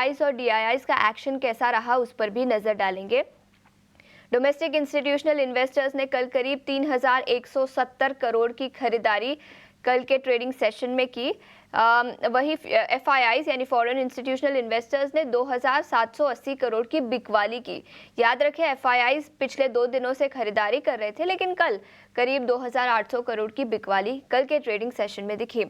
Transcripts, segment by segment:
FIIs और DIIs का action कैसा रहा उस पर भी नजर डालेंगे। डोमेस्टिक इंस्टीट्यूशनल इन्वेस्टर्स ने कल करीब 3,170 करोड़ की खरीदारी कल के ट्रेडिंग सेशन में की। वही एफआईआईज यानी फॉरेन इंस्टीट्यूशनल इन्वेस्टर्स ने 2,780 करोड़ की बिकवाली की। याद रखें, एफआईआईज पिछले 2 दिनों से खरीदारी कर रहे थे, लेकिन कल करीब 2,800 करोड़ की बिकवाली कल के ट्रेडिंग सेशन में दिखी।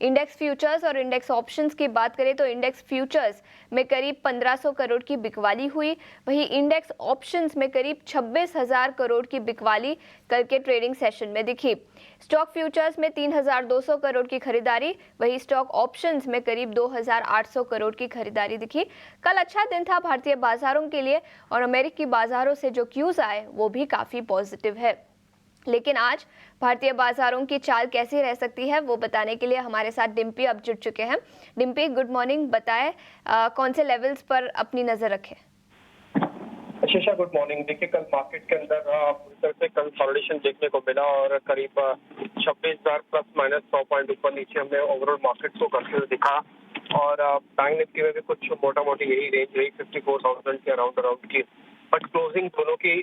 इंडेक्स फ्यूचर्स और इंडेक्स ऑप्शंस की बात करें तो इंडेक्स फ्यूचर्स में करीब 1,500 करोड़ की बिकवाली हुई। वहीं इंडेक्स ऑप्शंस में करीब 26,000 करोड़ की बिकवाली कल के ट्रेडिंग सेशन में दिखी। स्टॉक फ्यूचर्स में 3,200 करोड़ की खरीदारी, वहीं स्टॉक ऑप्शंस में करीब 2,800 करोड़ की खरीदारी दिखी। कल अच्छा दिन था भारतीय बाजारों के लिए और अमेरिकी बाजारों से जो क्यूज आए वो भी काफी पॉजिटिव है। लेकिन आज भारतीय बाजारों की चाल कैसी रह सकती है वो बताने के लिए हमारे साथ डिम्पी अब जुड़ चुके हैं। Dimpy, good morning. बताएं कौन से लेवल्स पर अपनी नजर रखें। आशीषा, गुड मॉर्निंग। देखिए, कल मार्केट के अंदर पूरी तरह से कंसोलिडेशन देखने को मिला और करीब 26,000 प्लस माइनस 100 पॉइंट ऊपर नीचे हमने ओवरऑल मार्केट को करते हुए दिखा। और बैंक निफ्टी में भी कुछ मोटा मोटी यही रेंज रही 54,000 के अराउंड की, बट क्लोजिंग दोनों की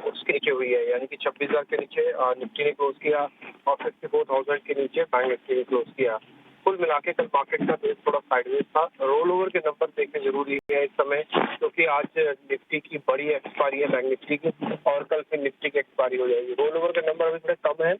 उसके नीचे हुई है, यानी कि 26,000 के नीचे निफ्टी ने क्लोज किया और 54,000 के नीचे बैंक निफ्टी ने क्लोज किया। कुल मिला के कल मार्केट का बेस थोड़ा साइडवेज था। रोल ओवर के नंबर देखने जरूरी है इस समय, क्योंकि आज निफ्टी की बड़ी एक्सपायरी है बैंक निफ्टी की और कल फिर निफ्टी की एक्सपायरी हो जाएगी। रोल ओवर के नंबर अभी थोड़े कम है,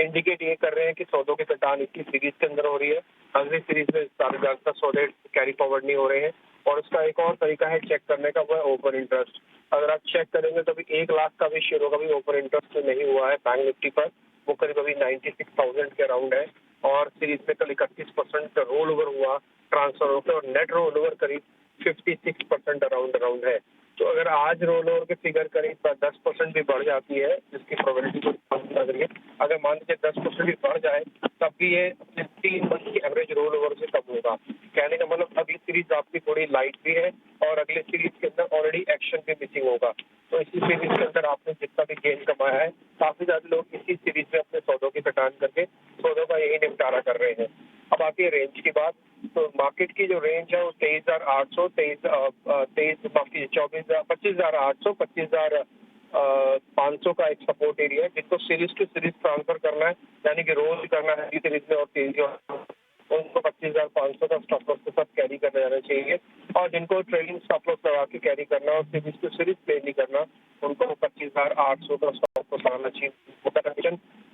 इंडिकेट ये कर रहे हैं कि सौदों की कटान इसी सीरीज के अंदर हो रही है। अगली सीरीज में ज्यादातर सौदे कैरी फॉरवर्ड नहीं हो रहे हैं और उसका एक और तरीका है चेक करने का, वो है ओपन इंटरेस्ट। अगर आप चेक करेंगे तो अभी 1 लाख का भी शेयरों का भी ओपन इंटरेस्ट नहीं हुआ है बैंक निफ्टी पर, वो करीब अभी 96,000 के अराउंड है और सीरीज में कल 31% रोल ओवर हुआ ट्रांसफर होकर और नेट रोल ओवर करीब 56% अराउंड है। तो अगर आज रोल ओवर के फिगर करीब 10% भी बढ़ जाती है, जिसकी प्रोबेबिलिटी को कम लग रही है, अगर मान लीजिए 10% भी बढ़ जाए तब भी ये 3 मंथ की एवरेज रोल ओवर से कम होगा। कहने का मतलब अभी सीरीज आपकी थोड़ी लाइट भी है और अगले सीरीज के अंदर ऑलरेडी एक्शन भी मिसिंग होगा। तो इसी सीरीज के अंदर आपने जितना भी गेन कमाया है, काफी ज्यादा लोग इसी सीरीज में अपने सौदों की कटान करके सौदों का यही निपटारा कर रहे हैं। अब आती है रेंज की बात, तो मार्केट की जो रेंज है वो 23,800 25,800 25,500 का एक सपोर्ट एरिया है, जिसको सीरीज टू सीरीज ट्रांसफर करना है, यानी कि रोज करना है सीरीज में और तेजी और उनको 25,500 का स्टॉप लॉस के साथ कैरी करने जाना चाहिए और जिनको ट्रेडिंग स्टॉप लॉस लगा के कैरी करना और सीरीज टू सीरीज प्ले नहीं करना, उनको 25,800 का स्टॉप लॉस लगाना चाहिए।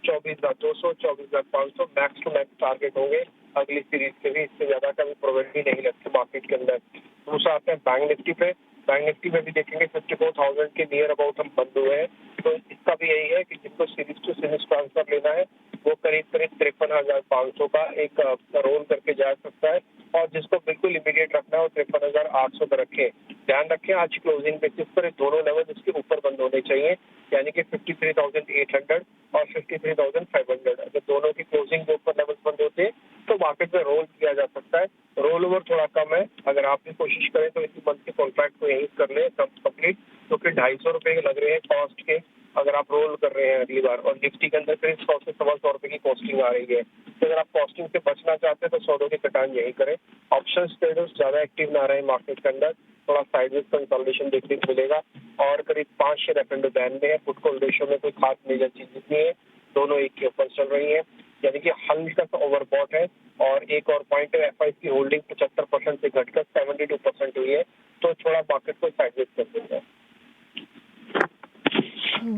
24,200 24,500 मैक्स टू मैक्स टारगेट होंगे अगली सीरीज के भी, इससे ज्यादा का भी प्रोबेबिलिटी नहीं लगती मार्केट के अंदर। दूसरा आते हैं बैंक निफ्टी पे। बैंक निफ्टी में भी देखेंगे 54,000 के नियर अबाउट हम बंद हुए हैं, तो इसका भी यही है कि जिनको सीरीज टू सीरीज ट्रांसफर लेना है वो करीब 53,500 का एक रोल करके जा सकता है और जिसको बिल्कुल इमीडिएट रखना है वो 53,800 का रखे। ध्यान रखें, आज क्लोजिंग बेसिस पर दोनों लेवल इसके ऊपर बंद होने चाहिए, यानी कि 53,800 और 53,500। अगर दोनों की क्लोजिंग के ऊपर लेवल बंद होते हैं तो मार्केट में रोल किया जा सकता है। रोल ओवर थोड़ा कम है, अगर आप भी कोशिश करें तो इसी मंथ के कॉन्ट्रैक्ट को यहीं कर ले कंप्लीट, तो फिर 250 रुपए लग रहे हैं कॉस्ट के अगर आप रोल कर रहे हैं अगली बार, और निफ्टी के अंदर करीब 100 से 125 रुपए की कॉस्टिंग आ रही है। तो अगर आप कॉस्टिंग से बचना चाहते हैं तो सौदों की कटान यही करें। ऑप्शन ट्रेडर्स ज्यादा एक्टिव ना रहे मार्केट के अंदर, थोड़ा साइडवेज कंसोलिडेशन देखने को मिलेगा और करीब 5 शेयर एफ एंड बैन में है। पुट कॉल रेशियो में कोई खास मेजर चीज नहीं है, दोनों एक के ऊपर चल रही है, यानी कि हल्का सा ओवरबॉट है। और एक और पॉइंट है, एफआई की होल्डिंग 75% से घटकर 72% हुई है, तो थोड़ा मार्केट को साइडवेज कर देता है।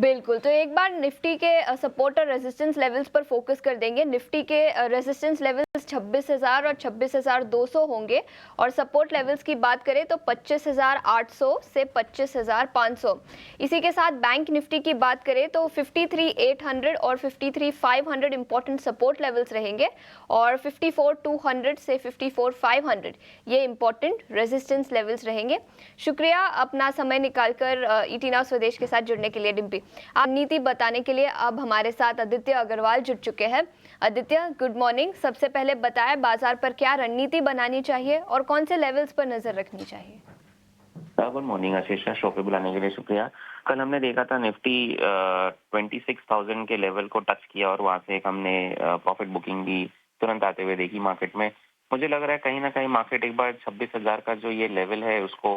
बिल्कुल, तो एक बार निफ्टी के सपोर्ट और रेजिस्टेंस लेवल्स पर फोकस कर देंगे। निफ्टी के रेजिस्टेंस लेवल्स 26,000 और 26,200 होंगे और सपोर्ट लेवल्स की बात करें तो 25,800 से 25,500। इसी के साथ बैंक निफ्टी की बात करें तो 53,800 और 53,500 इंपॉर्टेंट सपोर्ट लेवल्स रहेंगे और 54,200 से 54,500 ये इंपॉर्टेंट रेजिस्टेंस लेवल्स रहेंगे। शुक्रिया अपना समय निकालकर ईटी नाउ स्वदेश के साथ जुड़ने के लिए डिम्पी। आप नीति बताने के लिए अब हमारे साथ आदित्य अग्रवाल जुड़ चुके हैं। Aditya, good morning. सबसे पहले बताएं बाजार पर क्या रणनीति बनानी चाहिए और कौन से लेवल्स पर नजर रखनी चाहिए। गुड मॉर्निंग आशीषा, शो पे बुलाने के लिए शुक्रिया। कल हमने देखा था निफ्टी 26,000 के लेवल को टच किया और वहां से एक हमने प्रॉफिट बुकिंग भी तुरंत आते हुए देखी मार्केट में। मुझे लग रहा है कहीं ना कहीं मार्केट एक बार 26,000 का जो ये लेवल है उसको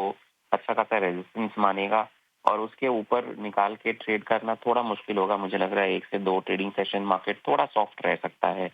अच्छा खासा रेजिस्टेंस मानेगा और उसके ऊपर निकाल के ट्रेड करना थोड़ा मुश्किल होगा। मुझे लग रहा है 1 से 2 ट्रेडिंग सेशन मार्केट थोड़ा सॉफ्ट रह सकता है।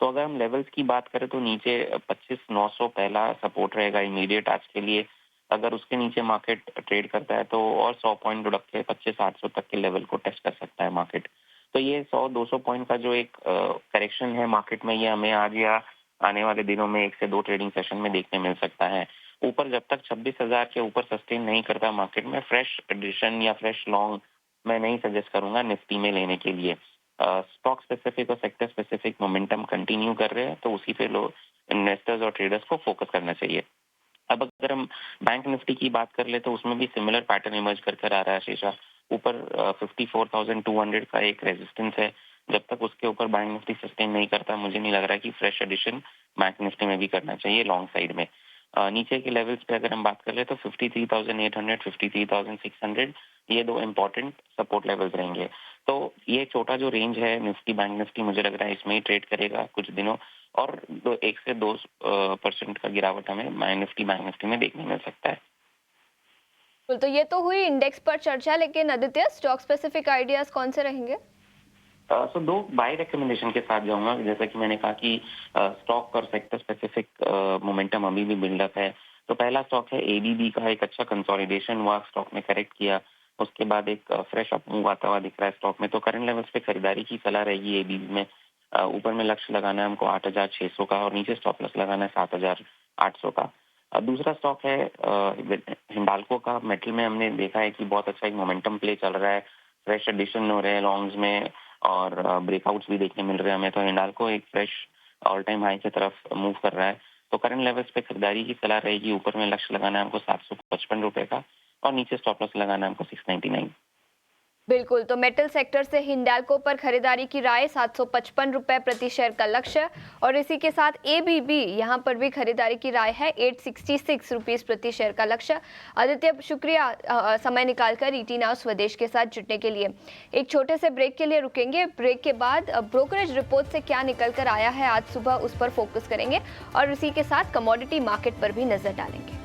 तो अगर हम लेवल्स की बात करें तो नीचे 25,900 पहला सपोर्ट रहेगा इमीडिएट आज के लिए। अगर उसके नीचे मार्केट ट्रेड करता है तो और 100 पॉइंट लुढ़क के 25,800 तक के लेवल को टेस्ट कर सकता है मार्केट। तो ये 100-200 पॉइंट का जो एक करेक्शन है मार्केट में, ये हमें आज या आने वाले दिनों में 1 से 2 ट्रेडिंग सेशन में देखने मिल सकता है। ऊपर जब तक 26,000 के ऊपर सस्टेन नहीं करता मार्केट में, फ्रेश एडिशन या फ्रेश लॉन्ग मैं नहीं सजेस्ट करूंगा निफ्टी में लेने के लिए। स्टॉक स्पेसिफिक और सेक्टर स्पेसिफिक मोमेंटम कंटिन्यू कर रहे हैं तो उसी पे लोग इन्वेस्टर्स और ट्रेडर्स को फोकस करना चाहिए। अब अगर हम बैंक निफ्टी की बात कर ले तो उसमें भी सिमिलर पैटर्न इमर्ज कर आ रहा है शीशा। ऊपर 54,200 का एक रेजिस्टेंस है। जब तक उसके ऊपर बैंक निफ्टी सस्टेन नहीं करता, मुझे नहीं लग रहा है कि फ्रेश एडिशन बैंक निफ्टी में भी करना चाहिए लॉन्ग साइड में। नीचे के लेवल्स पे अगर हम बात कर ले तो 53,800, 53,600 ये दो इम्पोर्टेंट सपोर्ट लेवल्स रहेंगे। तो ये छोटा जो रेंज है निफ्टी बैंक निफ्टी, मुझे लग रहा है इसमें ही ट्रेड करेगा कुछ दिनों और 1 से 2% का गिरावट हमें बैंक निफ्टी में देखने मिल सकता है। तो ये तो हुई इंडेक्स पर चर्चा, लेकिन आदित्य स्टॉक स्पेसिफिक आइडियाज कौन से रहेंगे? सो 2 बाय रिकमेंडेशन के साथ जाऊंगा। जैसा कि मैंने कहा कि स्टॉक और सेक्टर स्पेसिफिक मोमेंटम अभी भी बिल्डअप है। तो पहला स्टॉक है एबीबी का, एक अच्छा कंसोलिडेशन हुआ, स्टॉक ने करेक्ट किया, उसके बाद एक फ्रेश अप मूव आता हुआ दिख रहा है स्टॉक में। तो करंट लेवल्स पे खरीदारी की सलाह रहेगी एबीबी में। ऊपर में लक्ष्य लगाना है हमको 8,600 का और नीचे स्टॉप लॉस लगाना है 7,800 का। दूसरा स्टॉक है हिंडाल्को का। मेटल में हमने देखा है कि बहुत अच्छा एक मोमेंटम प्ले चल रहा है, फ्रेश एडिशन हो रहे हैं लॉन्ग्स में और ब्रेकआउट्स भी देखने मिल रहे हैं हमें। तो हिंडाल्को एक फ्रेश ऑल टाइम हाई की तरफ मूव कर रहा है। तो करंट लेवल्स पे खरीदारी की सलाह रहेगी। ऊपर में लक्ष्य लगाना है हमको 755 रुपए का और नीचे स्टॉप लॉस लगाना है हमको 699। बिल्कुल, तो मेटल सेक्टर से हिंडाल्को पर खरीदारी की राय, 755 रुपए प्रति शेयर का लक्ष्य। और इसी के साथ एबीबी यहां पर भी खरीदारी की राय है, 866 रुपीस प्रति शेयर का लक्ष्य। आदित्य, शुक्रिया समय निकालकर ईटी नाउ स्वदेश के साथ जुड़ने के लिए। एक छोटे से ब्रेक के लिए रुकेंगे। ब्रेक के बाद ब्रोकरेज रिपोर्ट से क्या निकल कर आया है आज सुबह, उस पर फोकस करेंगे और इसी के साथ कमोडिटी मार्केट पर भी नजर डालेंगे।